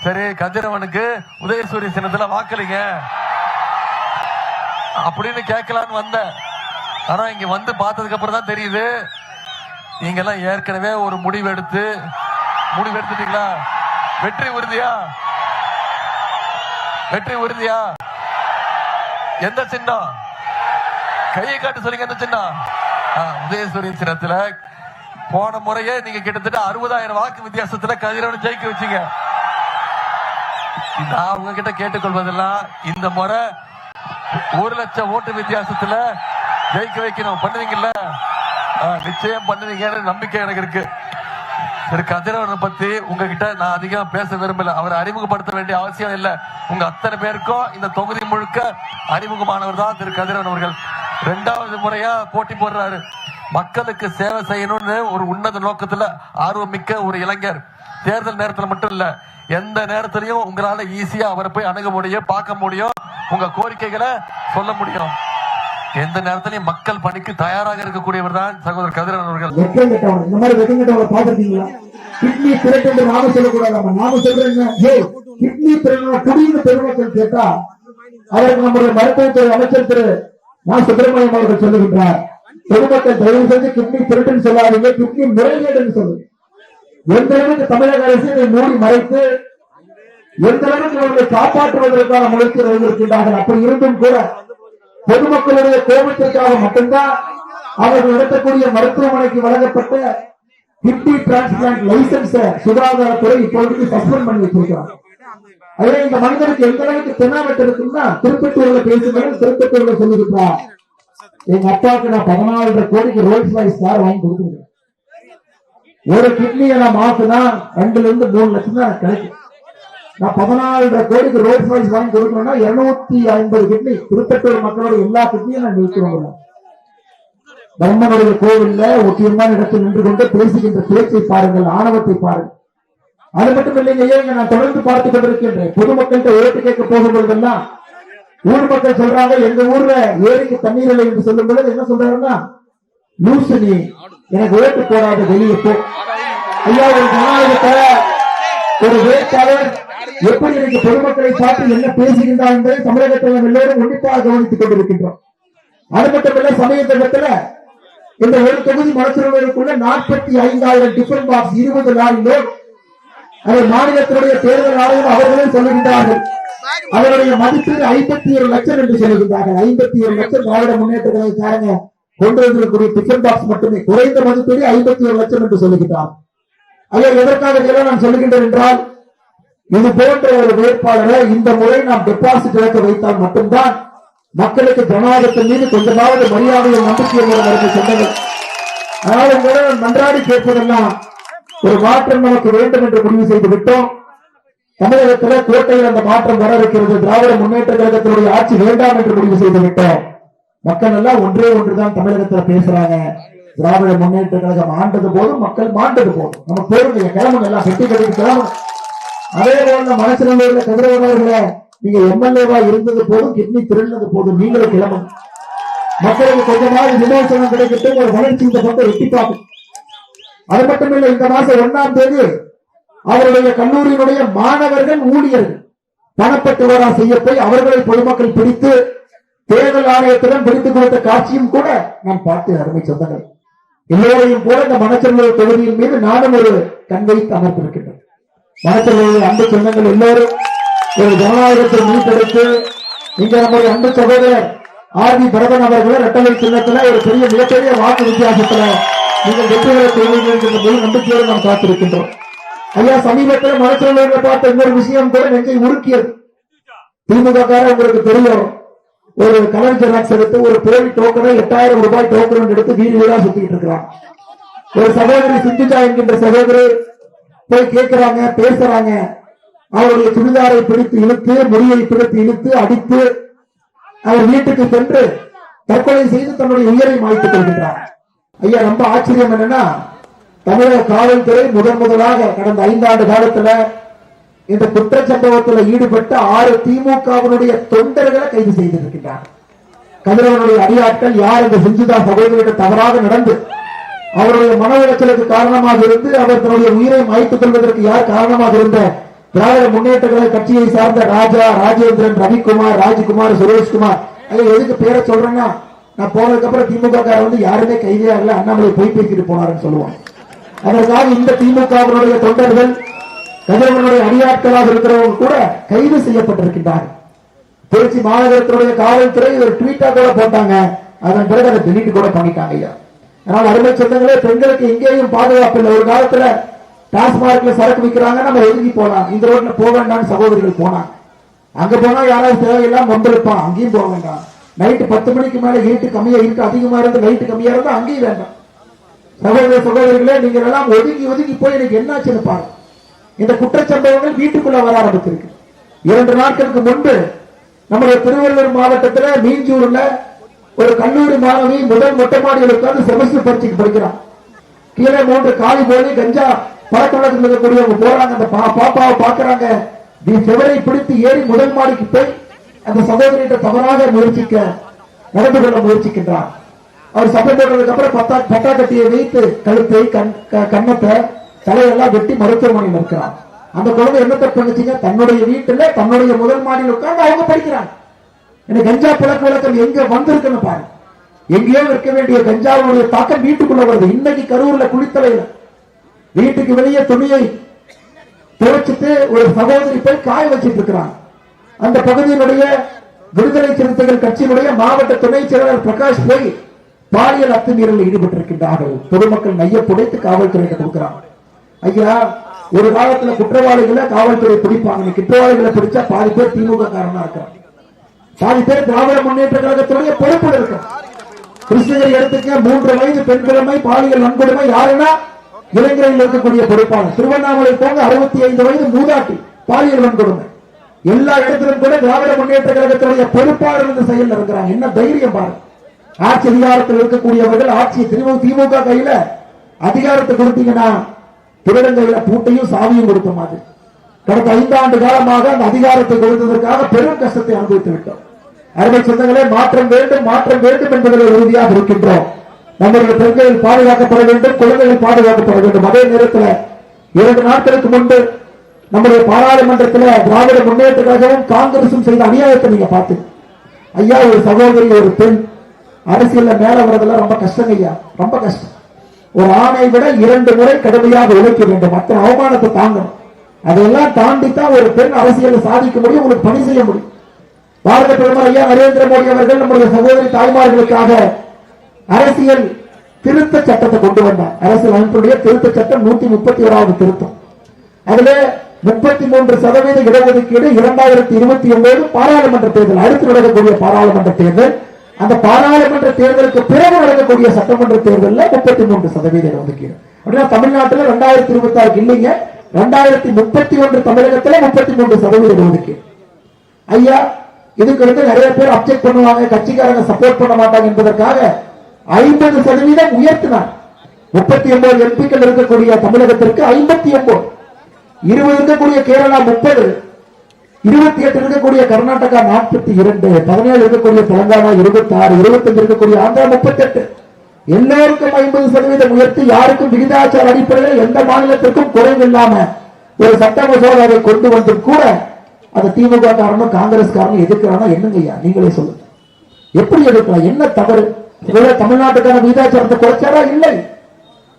சரி, கதிரவனுக்கு உதயசூரிய சின்னத்துல வாக்களிங்க அப்படின்னு கேட்கலான்னு வந்த. ஆனா இங்க வந்து பார்த்ததுக்கு அப்புறம் தான் தெரியுது, நீங்க எல்லாம் ஏற்கனவே ஒரு முடிவு எடுத்துட்டீங்களா? வெற்றி உறுதியா? வெற்றி உறுதியா? எந்த சின்னம்? கையை காட்டு சொல்லுங்க. எந்த சின்னம்? உதயசூரிய சின்னத்துல போன முறையே நீங்க கிட்டத்தட்ட 60,000 வாக்கு வித்தியாசத்துல கதிரவன் ஜெயிக்க வச்சீங்க. நான் உங்ககிட்ட கேட்டுக்கொள்வதெல்லாம் இந்த முறை 1,00,000 ஓட்டு வித்தியாசத்துல ஜெயிக்க வைக்கணும். பண்ணுவீங்கல்ல? நிச்சயம் பண்ணுவீங்கன்னு நம்பிக்கை எனக்கு இருக்கு. சரி, கதிரவனை பத்தி உங்ககிட்ட நான் அதிகம் பேச விரும்பல. அவரை அறிமுகப்படுத்த வேண்டிய அவசியம் இல்லை. உங்க அத்தனை பேருக்கும் இந்த தொகுதி முழுக்க அறிமுகமானவர் தான் திரு கதிரவன் அவர்கள். 2வது முறையா போட்டி போடுறாரு. மக்களுக்கு சேவை செய்யணும்னு ஒரு உன்னத நோக்கத்துல ஆர்வம் மிக்க ஒரு இளைஞர். தேர்தல் நேரத்துல மட்டும் இல்ல, எந்த நேரத்திலையும் உங்களால ஈஸியா அவரை போய் அணுக முடியும், பார்க்க முடியும், உங்க கோரிக்கைகளை சொல்ல முடியும். எந்த நேரத்திலையும் மக்கள் பணிக்கு தயாராக இருக்கக்கூடியவர் தான் சகோதரர் கதிரவன் அவர்கள். இந்த மாதிரி வெங்கடவரை பாத்துருக்கீங்களா? கிட்னி திரட்டு நாம சொல்லக்கூடாது. நாம சொல்றேன், கிட்னி திரட்டு பெருமக்கள் கேட்டா அதற்கு நம்முடைய மருத்துவத்துறை அமைச்சர் திரு சுப்பிரமணியம் அவர்கள் சொல்லுகின்றார், பொதுமக்கள் தயவு செஞ்சு கிட்னி திருட்டுன்னு சொல்லாதீங்க, கிட்னி முறைகேடுன்னு சொல்லுங்க. எந்த அளவுக்கு தமிழக அரசு இதை மூடி மறைத்து எந்த அளவுக்கு அவர்களை காப்பாற்றுவதற்கான முயற்சி இருக்கின்றார்கள். அப்படி இருந்தும் கூட பொதுமக்களுடைய கோபத்திற்காக மட்டும்தான் அவர்கள் நடத்தக்கூடிய மருத்துவமனைக்கு வழங்கப்பட்ட கிட்னி டிரான்ஸ்பிளான்ட் லைசன்ஸ் சுகாதாரத்துறை இப்பொழுது சஸ்பெண்ட் பண்ணி வச்சிருக்கிறார். அதே இந்த மனிதனுக்கு எந்த அளவுக்கு தென்னாவட்டு இருக்குன்னா, திருப்பத்தூர்ல பேசுகிறேன், திருப்பத்தூர்ல சொல்லியிருக்கிறார், எங்க அப்பாவுக்கு நான் 14 கோடிக்கு ரோல்ஸ் ராய்ஸ் கார் வாங்கி கொடுத்துருக்கேன். ஒரு கிட்னியை நான் மாத்தினா 2 to 3 லட்சம் தான் எனக்கு கிடைக்கும். நான் 14 கோடிக்கு ரோல்ஸ் ராய்ஸ் வாங்கி கொடுக்கணும்னா 250 கிட்னி திருப்பத்தூர் மக்களோட எல்லா கிட்னியும் நான் நிறுத்துறோம். தர்மனுடைய கோவில்ல முக்கியமான இடத்தில் நின்று கொண்டு பேசுகின்ற பேச்சை பாருங்கள், ஆணவத்தை பாருங்கள். அது மட்டும் இல்லைங்க, நான் தொடர்ந்து பார்த்துக் கொண்டிருக்கின்றேன். பொதுமக்கள்கிட்ட ஓட்டு கேட்க போகும்போதெல்லாம் ஊர் மக்கள் சொல்றாங்க, எங்க ஊர்ல ஏரிக்கு தண்ணீர் இல்லை என்று சொல்லும் பொழுது என்ன சொல்றாருன்னா, லூசு நீ, எனக்கு ஓட்டு போடாத, வெளியே போ. ஐயா, ஒரு ஜனநாயகத்தை ஒரு வேட்பாளர் எப்படி இன்னைக்கு பொதுமக்களை பார்த்து என்ன பேசுகின்றார் என்பதை தமிழகத்தில் எல்லோரும் உன்னிப்பாக கவனித்துக் கொண்டிருக்கின்றோம். அது மட்டுமல்ல, சமீபத்துல இந்த ஒரு தொகுதி மனசுகளுக்குள்ள 45,000 டிஃபன் பாக்ஸ் 20 லாரியிலோ அதை மாநிலத்தினுடைய தேர்தல் ஆணையம் அவர்களே சொல்லுகின்றார்கள். அவருடைய மதிப்பீடு 51 லட்சம் என்று சொல்லுகின்றார்கள். 51 லட்சம் திராவிட முன்னேற்ற கழகக்காரங்க கொண்டு வந்திருக்கக்கூடிய டிஃபன் பாக்ஸ் மட்டுமே குறைந்த மதிப்பீடு 51 லட்சம் என்று சொல்லுகின்றார். அதை எதற்காக நான் சொல்லுகின்றேன் என்றால், இது போன்ற ஒரு வேட்பாளரை இந்த முறை நாம் டெபாசிட் இழக்க வைத்தால் மட்டும்தான் மக்களுக்கு ஜனநாயகத்தின் மீது கொஞ்சமாவது மரியாதையை நம்பிக்கை சொன்னது. அதனால் உங்களோட மன்றாடி கேட்பதெல்லாம் ஒரு மாற்றம் நமக்கு வேண்டும் என்று முடிவு செய்து விட்டோம். தமிழகத்தில் கோட்டையில் அந்த மாற்றம் வர இருக்கிறது. திராவிட முன்னேற்ற கழகத்தினுடைய ஆட்சி வேண்டாம் என்று முடிவு செய்து விட்டோம். மக்கள் எல்லாம் ஒன்றே ஒன்றுதான் தமிழகத்தில் பேசுறாங்க, திராவிட முன்னேற்ற கழகம் ஆண்டது போதும், மக்கள் மாண்டது போதும், நம்ம போருங்க, கிளம்புங்க, எல்லாம் பெட்டி கட்டிட்டு கிளம்புங்க. அதே போல மனசில் கதிரவனவர்களை நீங்க எம்எல்ஏவா இருந்தது போதும், கிட்னி திருந்தது போதும், நீங்களும் கிளம்புங்க. மக்களுக்கு கொஞ்சமாக விமோசனம் கிடைக்கட்டும், ஒரு வளர்ச்சி இந்த பக்கம் எட்டி பார்க்கும். அது மட்டுமில்லை, இந்த மாசம் 1ஆம் தேதி அவருடைய கல்லூரியினுடைய மாணவர்கள் ஊழியர்கள் பணப்பட்டுவாரா செய்ய போய் அவர்களை பொதுமக்கள் பிடித்து தேர்தல் ஆணையத்துடன் பிடித்துக் கொடுத்த காட்சியும் கூட நாம் பார்த்து அருமை சொந்தங்கள் எல்லோரையும் போல இந்த மனச்செல்வ தொகுதியின் மீது நானும் ஒரு கண் வைத்து அமர்ந்திருக்கின்றேன். மனச்செல்வ அன்பு சொந்தங்கள் எல்லோரும் ஒரு ஜனநாயகத்தை மீட்டெடுத்து இங்க நம்முடைய அன்பு சகோதரர் ஆர்வி பரதன் அவர்களை இரட்டை சின்னத்துல ஒரு பெரிய மிகப்பெரிய வாக்கு வித்தியாசத்துல நீங்கள் வெற்றிகளை செய்வீர்கள் என்ற முழு நம்பிக்கையோடு நாம் காத்திருக்கின்றோம். ஐயா, சமீபத்தில் மனச்செல்வர்களை பார்த்த இன்னொரு விஷயம் கூட நெஞ்சை உருக்கியது. திமுக உங்களுக்கு தெரியும், ஒரு கலர் ஜெராக்ஸ் எடுத்து ஒரு போலி டோக்கனை 8,000 ரூபாய் டோக்கன் எடுத்து வீடு வீடா சுத்திட்டு இருக்கிறாங்க. ஒரு சகோதரி சிந்துஜா என்கின்ற சகோதரி போய் கேட்கிறாங்க, பேசுறாங்க. அவருடைய சுடிதாரை பிடித்து இழுத்து, முடியை பிடித்து இழுத்து அடித்து அவர் வீட்டுக்கு சென்று தற்கொலை செய்து தன்னுடைய உயிரை மாய்த்துக் கொள்கின்றார். ஐயா, ரொம்ப ஆச்சரியம் என்னன்னா, தமிழக காவல்துறை முதலாக கடந்த 5 ஆண்டு காலத்துல இந்த குற்றச்சம்பவத்தில் ஈடுபட்ட 6 திமுகவினுடைய தொண்டர்களை கைது செய்திருக்கிறார். கதிரவனுடைய அடியாட்கள் யார் இந்த சிஞ்சுதா சகோதரியிடம் தவறாக நடந்து அவருடைய மன உளைச்சலுக்கு காரணமாக இருந்து அவர் தன்னுடைய உயிரை மாய்த்துக் கொள்வதற்கு யார் காரணமாக இருந்த திராவிட முன்னேற்ற கழக கட்சியை சார்ந்த ராஜா, ராஜேந்திரன், ரவிக்குமார், ராஜ்குமார், சுரேஷ்குமார், எதுக்கு பேரை சொல்றேன்னா, நான் போனதுக்கு அப்புறம் திமுக வந்து யாருமே கைதே ஆகல, அண்ணாமலை போய் பேசிட்டு போனாருன்னு சொல்லுவாங்க. அதற்காக இந்த திமுகவினுடைய தொண்டர்கள், கதிரவனுடைய அடியாட்களாக இருக்கிறவங்க கூட கைது செய்யப்பட்டிருக்கின்றார்கள். திருச்சி மாநகரத்தினுடைய காவல்துறை ஒரு ட்வீட்டா கூட போட்டாங்க, அதன் பிறகு அதை டெலிட் கூட பண்ணிட்டாங்க ஐயா. அதனால அருமை சொந்தங்களே, பெண்களுக்கு எங்கேயும் பாதுகாப்பு இல்லை. ஒரு காலத்துல டாஸ்மார்க்ல சரக்கு விற்கிறாங்க, நம்ம ஒதுங்கி போலாம், இந்த ரோட்ல போக வேண்டாம் சகோதரிகள் போனாங்க. அங்க போனா யாராவது தேவையெல்லாம் வம்பிருப்பான், அங்கேயும் போக வேண்டாம். நைட்டு 10 மணிக்கு மேல இருட்டு கம்மியா, இருட்டு அதிகமா இருந்து லைட்டு கம்மியா இருந்தா அங்கேயும் வேண்டாம். சகோதர சகோதரிகளே, நீங்க எல்லாம் ஒதுங்கி ஒதுங்கி போய் எனக்கு என்னாச்சுன்னு பாருங்க. இந்த குற்றச்சம்பவங்கள் வீட்டுக்குள்ள வர ஆரம்பிச்சிருக்கு. 2 நாட்களுக்கு முன்பு நம்முடைய திருவள்ளூர் மாவட்டத்தில் மீஞ்சூர்ல ஒரு கல்லூரி மாணவி முதல் மொட்டை மாடியில் உட்கார்ந்து செமஸ்டர் பரீட்சைக்கு படிக்கிறான். கீழே 3 காலி போய் கஞ்சா பழக்கவழக்கத்தில் இருக்கக்கூடியவங்க போறாங்க, அந்த பாப்பாவை பாக்குறாங்க. செவரை பிடித்து ஏறி முதல் மாடிக்கு போய் அந்த சகோதரியிட்ட தவறாக நடந்து கொள்ள முயற்சிக்கின்றார். அவர் சட்டை போட்டதுக்கு அப்புறம் பட்டா கட்டியை வைத்து கழுத்தை, கன்னத்தை, தலையெல்லாம் வெட்டி மருத்துவமனையில் இருக்கிறார். அந்த குழந்தை என்ன தப்பு பண்ணுச்சுங்க? தன்னுடைய வீட்டுல தன்னுடைய முதல் மாடியில் உட்கார்ந்து அவங்க படிக்கிறாங்க. எனக்கு கஞ்சா பழக்க வழக்கம் எங்க வந்திருக்குன்னு பாரு. எங்கேயோ இருக்க வேண்டிய கஞ்சாவுடைய தாக்கம் வீட்டுக்குள்ள வருது. இன்னைக்கு கரூர்ல குளித்தலையில வீட்டுக்கு வெளியே துணியை துவைச்சிட்டு ஒரு சகோதரி போய் காய வச்சிட்டு இருக்கிறாங்க. அந்த பகுதியினுடைய விடுதலை சிறுத்தைகள் கட்சியினுடைய மாவட்ட துணை செயலாளர் பிரகாஷ் போய் பாலியல் அத்துமீறலில் ஈடுபட்டிருக்கின்றார்கள். பொதுமக்கள் மைய புடைத்து காவல்துறையிட்ட கொடுக்கிறாங்க. ஐயா, ஒரு காலத்துல குற்றவாளிகளை காவல்துறை பிடிப்பாங்க, குற்றவாளிகளை பிடிச்சா பாதி பேர் திமுக காரனா இருக்காங்க, பாதி பேர் திராவிட முன்னேற்ற கழகத்துடைய பொறுப்பில் இருக்க. கிருஷ்ணகிரி இடத்துக்கு 3 வயது பெண் கிழமை பாலியல் வன்கொடுமை யாருன்னா இளைஞரில் இருக்கக்கூடிய பொறுப்பாளர். திருவண்ணாமலை போங்க 65 வயது மூதாட்டி பாலியல் வன்கொடுமை. எல்லா இடத்திலும் கூட திராவிட முன்னேற்ற கழகத்துடைய பொறுப்பாளர் இந்த செயல் இருக்கிறாங்க. என்ன தைரியம் பாருங்க. ஆட்சி அதிகாரத்தில் இருக்கக்கூடியவர்கள் ஆட்சி திமுக கையில அதிகாரத்தை கொடுத்தீங்கன்னா திருடங்கையில பூட்டையும் சாவியும் கொடுத்த மாதிரி. கடந்த 5 ஆண்டு காலமாக அந்த அதிகாரத்தை கொடுத்ததற்காக பெரும் கஷ்டத்தை அனுபவித்து விட்டோம். அருமை சொந்தங்களே, மாற்றம் வேண்டும், மாற்றம் வேண்டும் என்பதில் உறுதியாக இருக்கின்றோம். நம்முடைய பெண்களில் பாதுகாக்கப்பட வேண்டும், குழந்தைகள் பாதுகாக்கப்பட வேண்டும். அதே நேரத்தில் 2 நாட்களுக்கு முன்பு நம்முடைய பாராளுமன்றத்தில் திராவிட முன்னேற்ற கழகமும் காங்கிரசும் செய்த அநியாயத்தை நீங்க பார்த்து ஐயா, ஒரு சகோதரி, ஒரு பெண் அரசியல்ல மேல வரதெல்லாம் ரொம்ப கஷ்டம் ஐயா, ரொம்ப கஷ்டம். ஒரு ஆணை விட 2 முறை கடுமையாக உழைக்க வேண்டும், மற்ற அவமானத்தை தாங்கணும். அதெல்லாம் தாண்டித்தான் ஒரு பெண் அரசியல் சாதிக்க முடியும், உங்களுக்கு பணி செய்ய முடியும். பாரத பிரதமர் ஐயா நரேந்திர மோடி அவர்கள் நம்முடைய சகோதரி தாய்மார்களுக்காக அரசியல் திருத்த சட்டத்தை கொண்டு வந்தார். அரசியல் அமைப்புடைய திருத்த சட்டம் 131வது திருத்தம். அதுல 33% இடஒதுக்கீடு. 2029 பாராளுமன்ற தேர்தல், அடுத்து நடக்கக்கூடிய பாராளுமன்ற தேர்தல், அந்த பாராளுமன்ற தேர்தலுக்கு பிறகு நடக்கக்கூடிய சட்டமன்ற தேர்தலில் 33% இடஒதுக்கீடு. அப்படின்னா தமிழ்நாட்டில் 2026 இல்லைங்க, 2031 தமிழகத்தில் 33% இடஒதுக்கீடு. ஐயா, இதுக்கு வந்து நிறைய பேர் அப்செக்ட் பண்ணுவாங்க, கட்சிக்காரங்க சப்போர்ட் பண்ண மாட்டாங்க என்பதற்காக 50% உயர்த்தினார். 39 எம்பிக்கள் இருக்கக்கூடிய தமிழகத்திற்கு 59, 20 இருக்கக்கூடிய கேரளா 30, 28 இருக்கக்கூடிய கர்நாடகா 42, 17 இருக்கக்கூடிய தெலங்கானா 26, 25 இருக்கக்கூடிய ஆந்திரா 38. எல்லோருக்கும் 50% உயர்த்தி, யாருக்கும் விகிதாச்சார அடிப்படையில் எந்த மாநிலத்திற்கும் குறைவில்லாம ஒரு சட்ட மசோதாவை கொண்டு வந்து கூட அந்த திமுக காரணம் காங்கிரஸ் காரணம் எதிர்க்கிறானா? என்னங்க ஐயா, நீங்களே சொல்லுங்க. எப்படி எதிர்க்கலாம்? என்ன தவறு? தமிழ்நாட்டுக்கான விகிதாச்சாரத்தை குறைச்சாரா? இல்லை.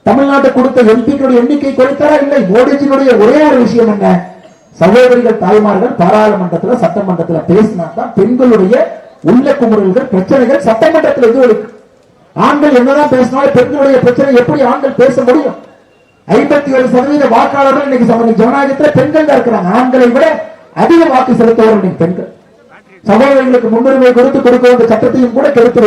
தமிழ்நாட்டை கொடுத்த எம்பிக்களுடைய எண்ணிக்கை குறைத்தாரா? இல்லை. மோடிஜியுடைய ஒரே ஒரு விஷயம் என்ன? சகோதரிகள் தாய்மார்கள் பாராளுமன்றத்தில் சட்டமன்றத்தில் பேசினால்தான் பெண்களுடைய உள்ள குமுறல்கள் பிரச்சனைகள் சட்டமன்றத்தில் எதிரொலிக்கும். ஆண்கள் என்னதான் பேசினாலும் பெண்களுடைய பிரச்சனை எப்படி ஆண்கள் பேச முடியும்? 57% வாக்காளர்கள் இன்னைக்கு ஜனநாயகத்தில் பெண்கள் தான் இருக்கிறாங்க. ஆண்களை விட அதிக வாக்கு செலுத்துவார்கள் பெண்கள். சகோதரிகளுக்கு முன்னுரிமை கொடுத்து கொடுக்க வேண்டிய சட்டத்தையும் கூட கெடுத்து